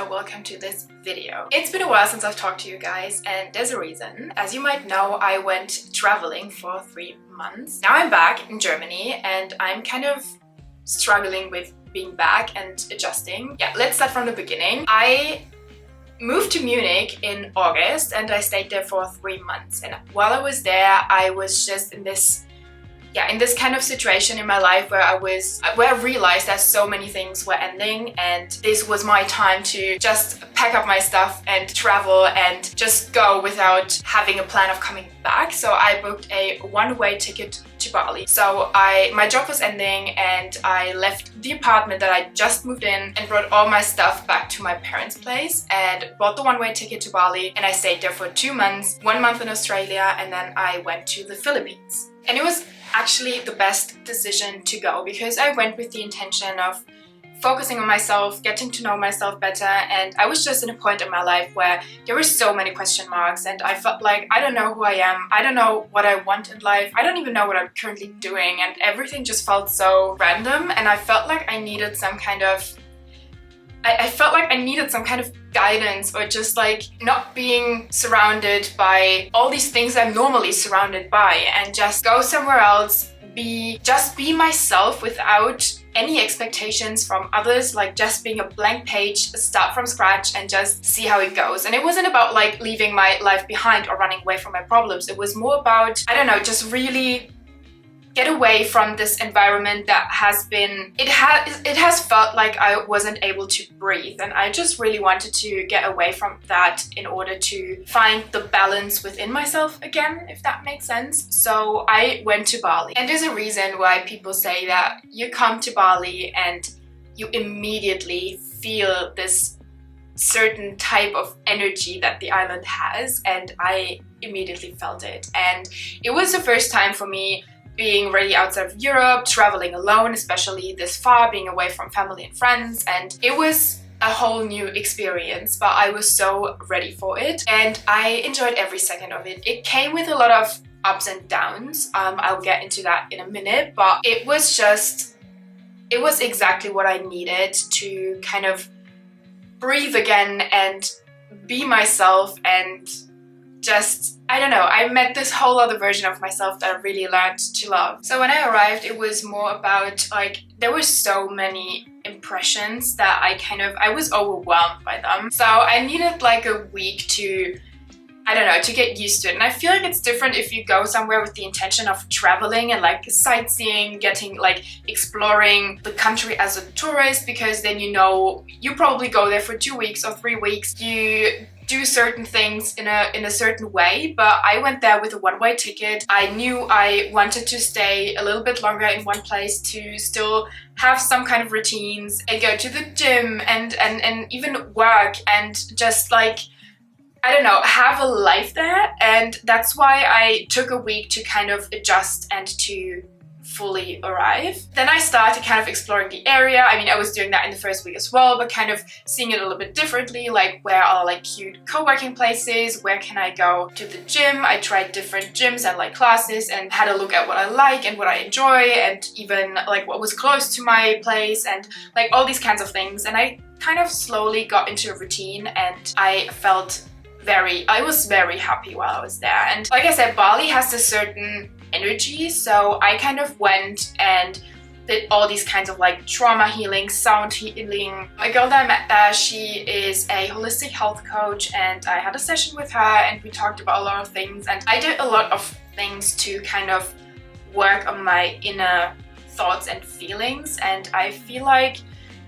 Welcome to this video. It's been a while since I've talked to you guys, and there's a reason. As you might know, I went traveling for 3 months. Now I'm back in Germany and I'm kind of struggling with being back and adjusting. Yeah, let's start from the beginning. I moved to Munich in August and I stayed there for 3 months, and while I was there I was just in this kind of situation in my life where I realized that so many things were ending, and this was my time to just pack up my stuff and travel and just go without having a plan of coming back. So I booked a one-way ticket to Bali. So my job was ending and I left the apartment that I just moved in and brought all my stuff back to my parents' place and bought the one-way ticket to Bali, and I stayed there for 2 months, 1 month in Australia, and then I went to the Philippines. And it was actually the best decision to go because I went with the intention of focusing on myself, getting to know myself better, and I was just in a point in my life where there were so many question marks and I felt like I don't know who I am, I don't know what I want in life, I don't even know what I'm currently doing, and everything just felt so random, and I felt like I needed some kind of guidance, or just like not being surrounded by all these things I'm normally surrounded by, and just go somewhere else, just be myself without any expectations from others, like just being a blank page, start from scratch and just see how it goes. And it wasn't about like leaving my life behind or running away from my problems. It was more about, I don't know, just really get away from this environment that it has felt like I wasn't able to breathe, and I just really wanted to get away from that in order to find the balance within myself again, if that makes sense. So I went to Bali, and there's a reason why people say that you come to Bali and you immediately feel this certain type of energy that the island has, and I immediately felt it. And it was the first time for me being really outside of Europe, traveling alone, especially this far, being away from family and friends, and it was a whole new experience, but I was so ready for it and I enjoyed every second of it. It came with a lot of ups and downs. I'll get into that in a minute, but it was exactly what I needed to kind of breathe again and be myself and just, I don't know, I met this whole other version of myself that I really learned to love. So when I arrived, it was more about like, there were so many impressions that I was overwhelmed by them. So I needed like a week to, I don't know, to get used to it. And I feel like it's different if you go somewhere with the intention of traveling and like sightseeing, getting like exploring the country as a tourist, because then you know you probably go there for 2 weeks or 3 weeks. You do certain things in a certain way, but I went there with a one-way ticket. I knew I wanted to stay a little bit longer in one place to still have some kind of routines and go to the gym and even work and just like, I don't know, have a life there. And that's why I took a week to kind of adjust and to fully arrive. Then I started kind of exploring the area. I mean, I was doing that in the first week as well, but kind of seeing it a little bit differently, like where are like cute co-working places, where can I go to the gym. I tried different gyms and like classes and had a look at what I like and what I enjoy, and even like what was close to my place and like all these kinds of things. And I kind of slowly got into a routine, and I was very happy while I was there. And like I said, Bali has a certain energy, so I kind of went and did all these kinds of like trauma healing, sound healing. A girl that I met there, she is a holistic health coach, and I had a session with her and we talked about a lot of things, and I did a lot of things to kind of work on my inner thoughts and feelings. And I feel like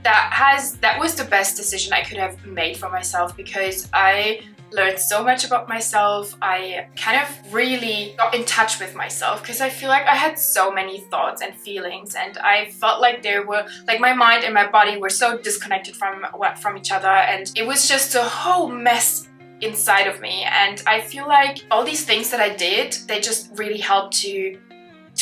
that was the best decision I could have made for myself, because I learned so much about myself. I kind of really got in touch with myself, because I feel like I had so many thoughts and feelings, and I felt like they were like my mind and my body were so disconnected from each other, and it was just a whole mess inside of me. And I feel like all these things that I did, they just really helped to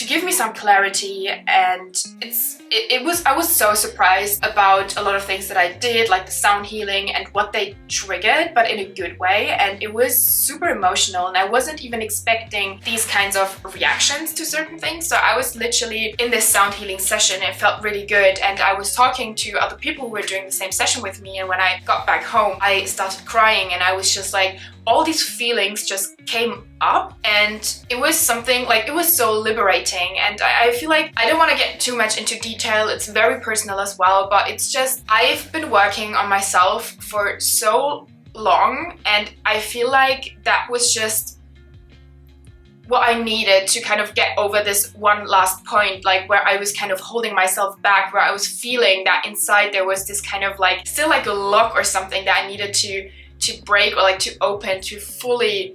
give me some clarity. And I was so surprised about a lot of things that I did, like the sound healing and what they triggered, but in a good way. And it was super emotional, and I wasn't even expecting these kinds of reactions to certain things. So I was literally in this sound healing session. It felt really good, and I was talking to other people who were doing the same session with me. And when I got back home, I started crying, and I was just like, all these feelings just came up, and it was something like, it was so liberating. And I feel like I don't want to get too much into detail, it's very personal as well, but it's just, I've been working on myself for so long, and I feel like that was just what I needed to kind of get over this one last point, like where I was kind of holding myself back, where I was feeling that inside there was this kind of like, still like a lock or something that I needed to break, or like to open, to fully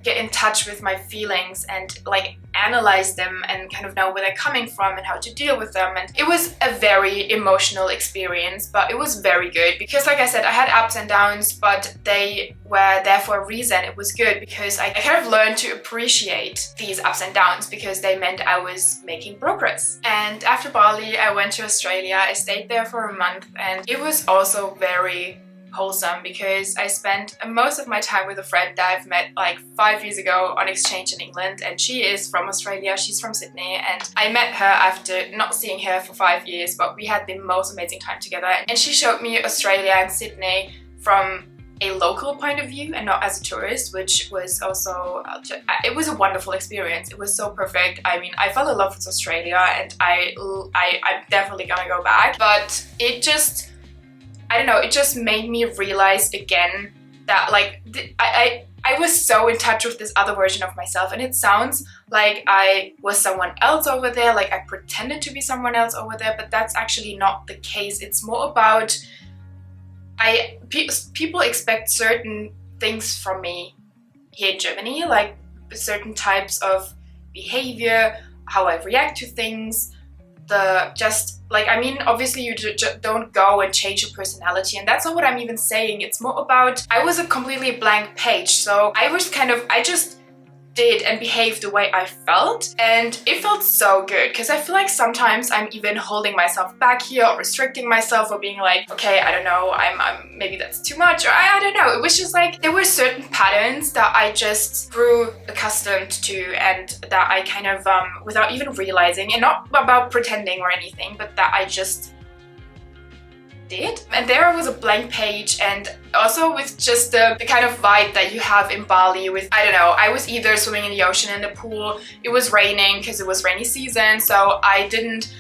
get in touch with my feelings and like analyze them and kind of know where they're coming from and how to deal with them. And it was a very emotional experience, but it was very good, because like I said, I had ups and downs, but they were there for a reason. It was good because I kind of learned to appreciate these ups and downs, because they meant I was making progress. And after Bali, I went to Australia. I stayed there for a month, and it was also very wholesome, because I spent most of my time with a friend that I've met like 5 years ago on exchange in England, and she is from Australia. She's from Sydney, and I met her after not seeing her for 5 years, but we had the most amazing time together. And she showed me Australia and Sydney from a local point of view and not as a tourist, which was also, it was a wonderful experience. It was so perfect. I mean, I fell in love with Australia, and I'm definitely gonna go back, but it just, I don't know, it just made me realize again that like I was so in touch with this other version of myself, and it sounds like I was someone else over there, like I pretended to be someone else over there, but that's actually not the case. It's more about people expect certain things from me here in Germany, like certain types of behavior, how I react to things, I mean, obviously you don't go and change your personality, and that's not what I'm even saying. It's more about, I was a completely blank page, so I just did and behaved the way I felt, and it felt so good, because I feel like sometimes I'm even holding myself back here, or restricting myself, or being like, okay, I don't know, I'm maybe that's too much, or I don't know. It was just like, there were certain patterns that I just grew accustomed to, and that I kind of, without even realizing, and not about pretending or anything, but that I just did. And there was a blank page, and also with just the kind of vibe that you have in Bali with, I don't know, I was either swimming in the ocean, in the pool, it was raining because it was rainy season, so I didn't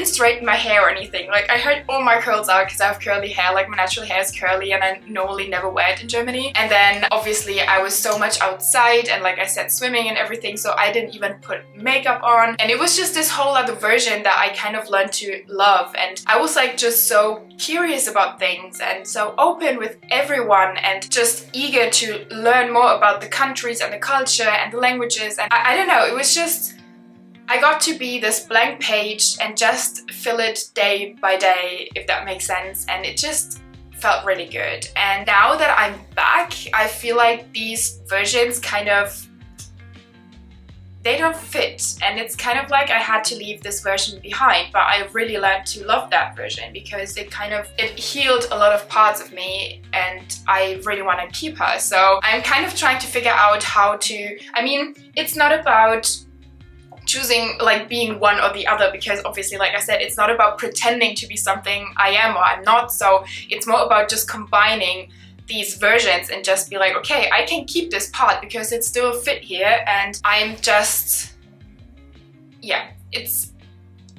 straighten my hair or anything. Like, I had all my curls out because I have curly hair, like my natural hair is curly and I normally never wear it in Germany. And then obviously I was so much outside and, like I said, swimming and everything, so I didn't even put makeup on. And it was just this whole other version that I kind of learned to love. And I was like just so curious about things and so open with everyone and just eager to learn more about the countries and the culture and the languages. And I don't know, it was just, I got to be this blank page and just fill it day by day, if that makes sense, and it just felt really good. And now that I'm back, I feel like these versions kind of, they don't fit, and it's kind of like I had to leave this version behind, but I really learned to love that version because it healed a lot of parts of me and I really want to keep her. So I'm kind of trying to figure out how to, I mean, it's not about choosing like being one or the other, because obviously, like I said, it's not about pretending to be something I am or I'm not. So it's more about just combining these versions and just be like, okay, I can keep this part because it still fit here, and I'm just, yeah, it's,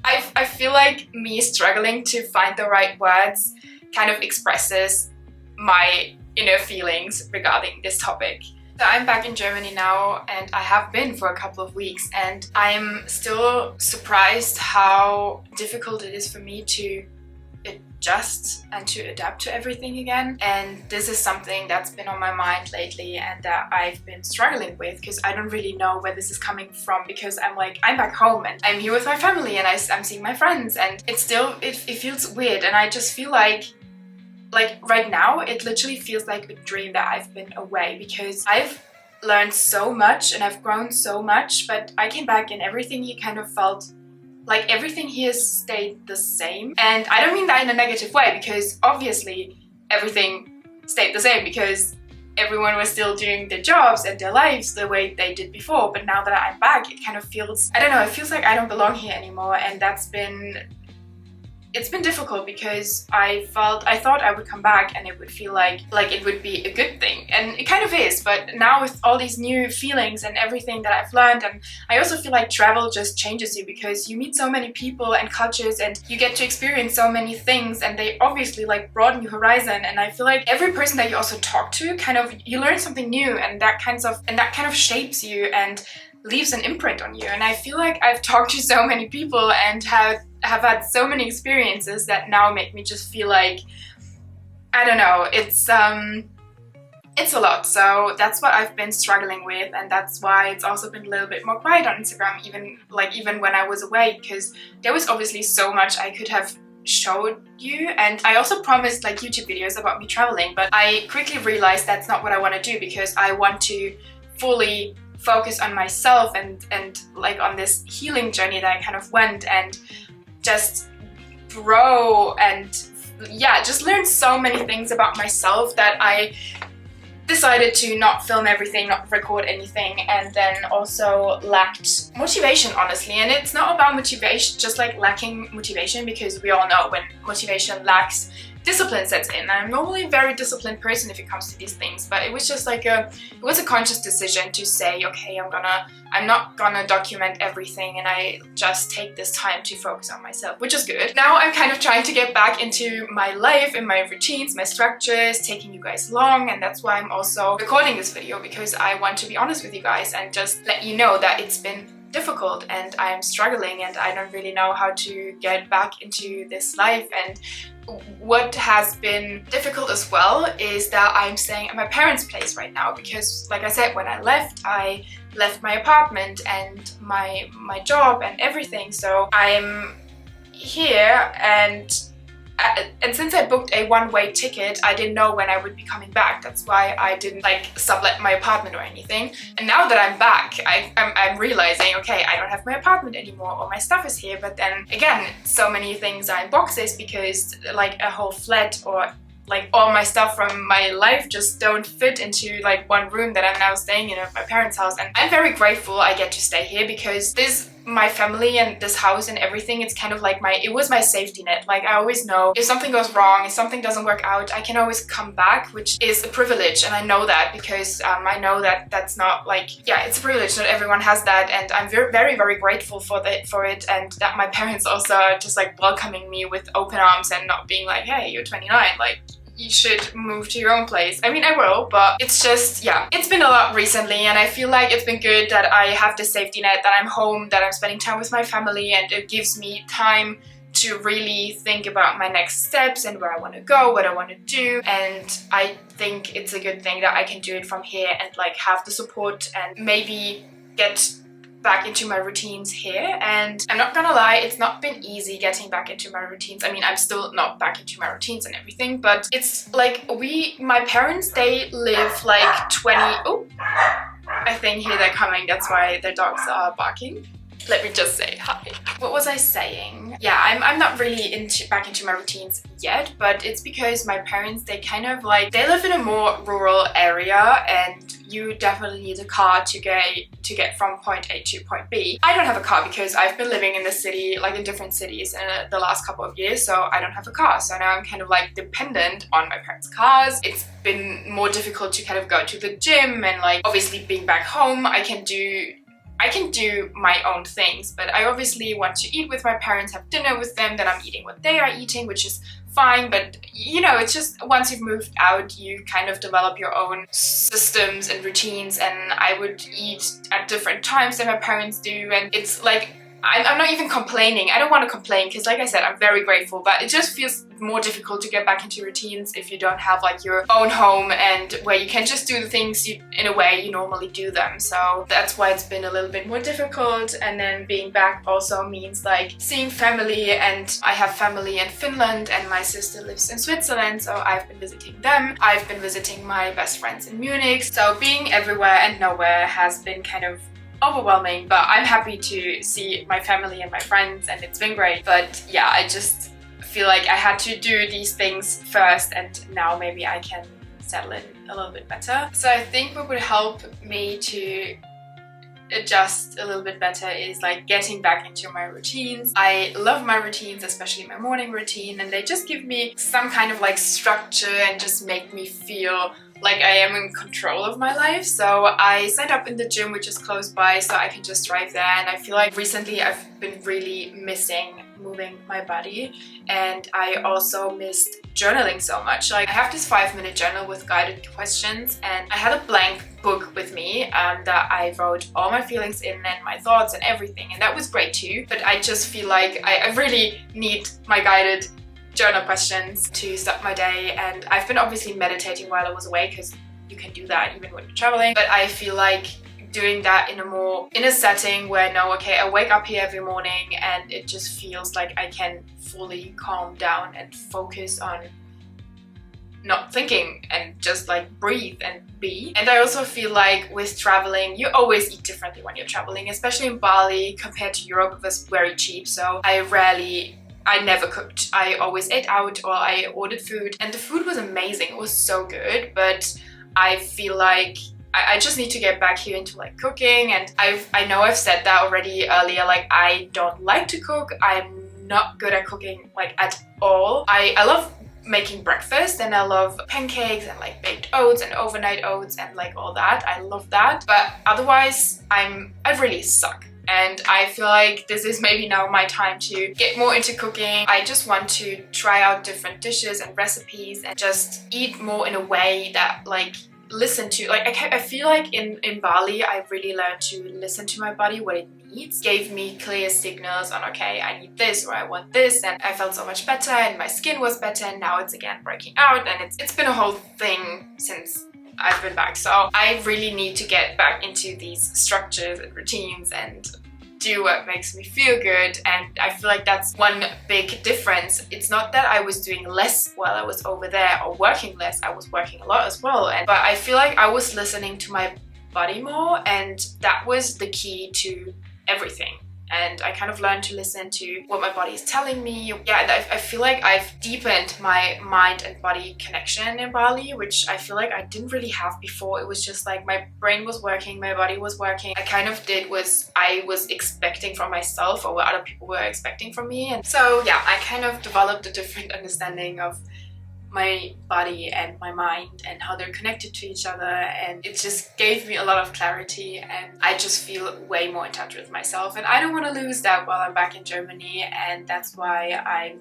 I feel like me struggling to find the right words kind of expresses my inner feelings regarding this topic. So I'm back in Germany now, and I have been for a couple of weeks, and I'm still surprised how difficult it is for me to adjust and to adapt to everything again. And this is something that's been on my mind lately and that I've been struggling with, because I don't really know where this is coming from, because I'm back home and I'm here with my family and I'm seeing my friends, and it's still, it feels weird, and I just feel like right now, it literally feels like a dream that I've been away, because I've learned so much and I've grown so much, but I came back and everything here kind of felt like everything here stayed the same. And I don't mean that in a negative way, because obviously everything stayed the same because everyone was still doing their jobs and their lives the way they did before. But now that I'm back, it kind of feels, I don't know, it feels like I don't belong here anymore, and it's been difficult because I thought I would come back and it would feel like it would be a good thing, and it kind of is. But now with all these new feelings and everything that I've learned, and I also feel like travel just changes you, because you meet so many people and cultures and you get to experience so many things, and they obviously like broaden your horizon. And I feel like every person that you also talk to, kind of, you learn something new, and that kind of shapes you and leaves an imprint on you. And I feel like I've talked to so many people and have had so many experiences that now make me just feel like, I don't know, it's a lot. So that's what I've been struggling with, and that's why it's also been a little bit more quiet on Instagram, even when I was away, because there was obviously so much I could have showed you, and I also promised like YouTube videos about me traveling, but I quickly realized that's not what I want to do, because I want to fully focus on myself and like on this healing journey that I kind of went, and just grow and, yeah, just learn so many things about myself that I decided to not film everything, not record anything, and then also lacked motivation, honestly. And it's not about motivation, just like lacking motivation, because we all know when motivation lacks, discipline sets in. I'm normally a very disciplined person if it comes to these things, but it was just like it was a conscious decision to say, okay, I'm not gonna document everything, and I just take this time to focus on myself, which is good. Now I'm kind of trying to get back into my life and my routines, my structures, taking you guys along, and that's why I'm also recording this video, because I want to be honest with you guys and just let you know that it's been difficult and I'm struggling and I don't really know how to get back into this life. And what has been difficult as well is that I'm staying at my parents' place right now, because like I said, when I left my apartment and my job and everything, so I'm here, and since I booked a one-way ticket, I didn't know when I would be coming back. That's why I didn't like sublet my apartment or anything. And now that I'm back, I'm realizing, okay, I don't have my apartment anymore, or my stuff is here. But then again, so many things are in boxes, because like a whole flat or like all my stuff from my life just don't fit into like one room that I'm now staying in at my parents' house. And I'm very grateful I get to stay here, because this my family and this house and everything, it's kind of like it was my safety net. Like I always know if something goes wrong, if something doesn't work out, I can always come back, which is a privilege. And I know that because I know that that's not like, yeah, it's a privilege. Not everyone has that. And I'm very, very, very grateful for it. And that my parents also are just like welcoming me with open arms and not being like, hey, you're 29, like you should move to your own place. I mean, I will, but it's just, yeah, it's been a lot recently, and I feel like it's been good that I have this safety net, that I'm home, that I'm spending time with my family, and it gives me time to really think about my next steps and where I want to go, what I want to do. And I think it's a good thing that I can do it from here and like have the support and maybe get back into my routines here. And I'm not gonna lie, it's not been easy getting back into my routines. I mean, I'm still not back into my routines and everything, but it's like my parents, they live like 20, oh, I think here they're coming, that's why their dogs are barking. Let me just say hi. What was I saying? Yeah, I'm not really back into my routines yet, but it's because my parents, they kind of like, they live in a more rural area, and you definitely need a car to get from point A to point B. I don't have a car because I've been living in the city, like in different cities in the last couple of years, so I don't have a car. So now I'm kind of like dependent on my parents' cars. It's been more difficult to kind of go to the gym, and like obviously being back home, I can do my own things, but I obviously want to eat with my parents, have dinner with them, then I'm eating what they are eating, which is fine. But you know, it's just once you've moved out, you kind of develop your own systems and routines, and I would eat at different times than my parents do, and it's like I'm not even complaining. I don't want to complain because, like I said, I'm very grateful, but it just feels more difficult to get back into routines if you don't have like your own home and where you can just do the things in a way you normally do them. So that's why it's been a little bit more difficult. And then being back also means like seeing family, and I have family in Finland and my sister lives in Switzerland, so I've been visiting them. I've been visiting my best friends in Munich. So being everywhere and nowhere has been kind of overwhelming, but I'm happy to see my family and my friends, and it's been great. But yeah, I just feel like I had to do these things first, and now maybe I can settle in a little bit better. So I think what would help me to adjust a little bit better is like getting back into my routines. I love my routines, especially my morning routine, and they just give me some kind of like structure and just make me feel like I am in control of my life. So I signed up in the gym, which is close by, so I can just drive there. And I feel like recently I've been really missing moving my body, and I also missed journaling so much. Like I have this 5-minute journal with guided questions, and I had a blank book with me that I wrote all my feelings in and my thoughts and everything, and that was great too. But I just feel like I really need my guided journal questions to start my day. And I've been obviously meditating while I was away, because you can do that even when you're traveling, but I feel like doing that in a setting where I wake up here every morning and it just feels like I can fully calm down and focus on not thinking and just like breathe and be. And I also feel like with traveling, you always eat differently when you're traveling, especially in Bali compared to Europe. It was very cheap, so I never cooked. I always ate out or I ordered food, and the food was amazing. It was so good, but I feel like I just need to get back here into like cooking. And I know I've said that already earlier, like I don't like to cook. I'm not good at cooking like at all. I love making breakfast, and I love pancakes and like baked oats and overnight oats and like all that. I love that, but otherwise I really suck. And I feel like this is maybe now my time to get more into cooking. I just want to try out different dishes and recipes and just eat more in a way that like listen to, like I feel like in Bali I really learned to listen to my body, what it needs. Gave me clear signals on, okay, I need this or I want this, and I felt so much better and my skin was better, and now it's again breaking out, and it's been a whole thing since I've been back. So I really need to get back into these structures and routines and do what makes me feel good. And I feel like that's one big difference. It's not that I was doing less while I was over there or working less. I was working a lot as well, but I feel like I was listening to my body more, and that was the key to everything. and I kind of learned to listen to what my body is telling me. Yeah, and I feel like I've deepened my mind and body connection in Bali, which I feel like I didn't really have before. It was just like my brain was working, my body was working. I kind of did what I was expecting from myself or what other people were expecting from me. And so yeah, I kind of developed a different understanding of my body and my mind and how they're connected to each other, and it just gave me a lot of clarity, and I just feel way more in touch with myself, and I don't want to lose that while I'm back in Germany. And that's why I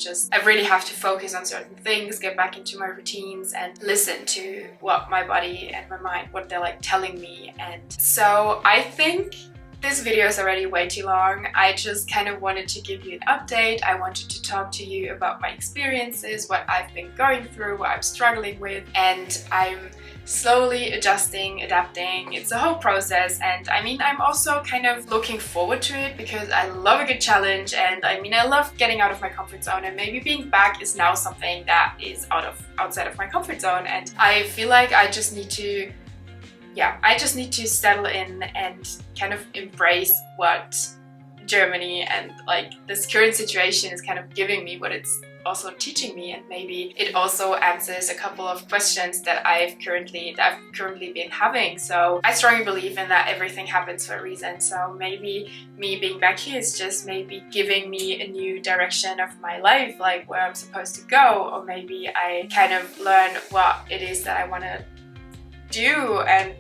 really have to focus on certain things, get back into my routines and listen to what my body and my mind, what they're like telling me. And so I think this video is already way too long. I just kind of wanted to give you an update. I wanted to talk to you about my experiences, what I've been going through, what I'm struggling with, and I'm slowly adjusting, adapting. It's a whole process, and I mean, I'm also kind of looking forward to it because I love a good challenge, and I mean, I love getting out of my comfort zone, and maybe being back is now something that is outside of my comfort zone, and I feel like I just need to settle in and kind of embrace what Germany and like this current situation is kind of giving me, what it's also teaching me, and maybe it also answers a couple of questions that I've currently been having. So I strongly believe in that everything happens for a reason. So maybe me being back here is just maybe giving me a new direction of my life, like where I'm supposed to go, or maybe I kind of learn what it is that I want to do, and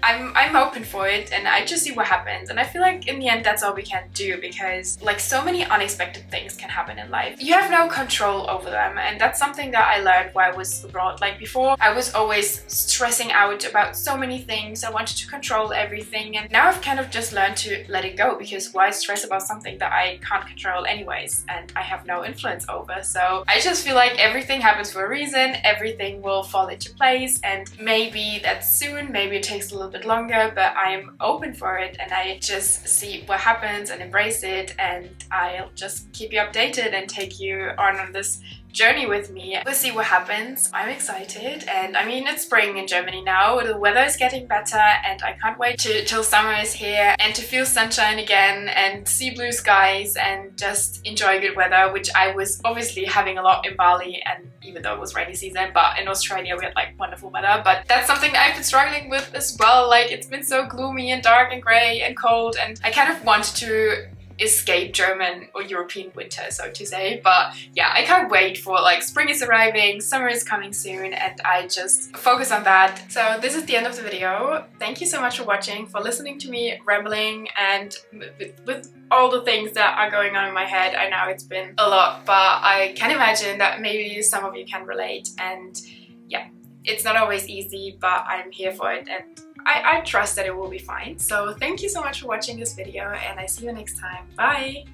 I'm open for it, and I just see what happens. And I feel like in the end that's all we can do, because like so many unexpected things can happen in life. You have no control over them, and that's something that I learned while I was abroad. Like before, I was always stressing out about so many things. I wanted to control everything, and now I've kind of just learned to let it go, because why stress about something that I can't control anyways and I have no influence over? So I just feel like everything happens for a reason, everything will fall into place, and maybe that's soon, maybe it takes a little bit longer, but I'm open for it, and I just see what happens and embrace it, and I'll just keep you updated and take you on this journey with me. We'll see what happens. I'm excited, and I mean, it's spring in Germany now. The weather is getting better, and I can't wait till summer is here and to feel sunshine again and see blue skies and just enjoy good weather, which I was obviously having a lot in Bali, and even though it was rainy season, but in Australia we had like wonderful weather. But that's something that I've been struggling with as well. Like, it's been so gloomy and dark and grey and cold, and I kind of want to escape German or European winter, so to say. But yeah, I can't wait for like spring is arriving, summer is coming soon, and I just focus on that. So this is the end of the video. Thank you so much for watching, for listening to me rambling, and with all the things that are going on in my head. I know it's been a lot, but I can imagine that maybe some of you can relate, and yeah, it's not always easy, but I'm here for it, and I trust that it will be fine. So thank you so much for watching this video, and I see you next time. Bye!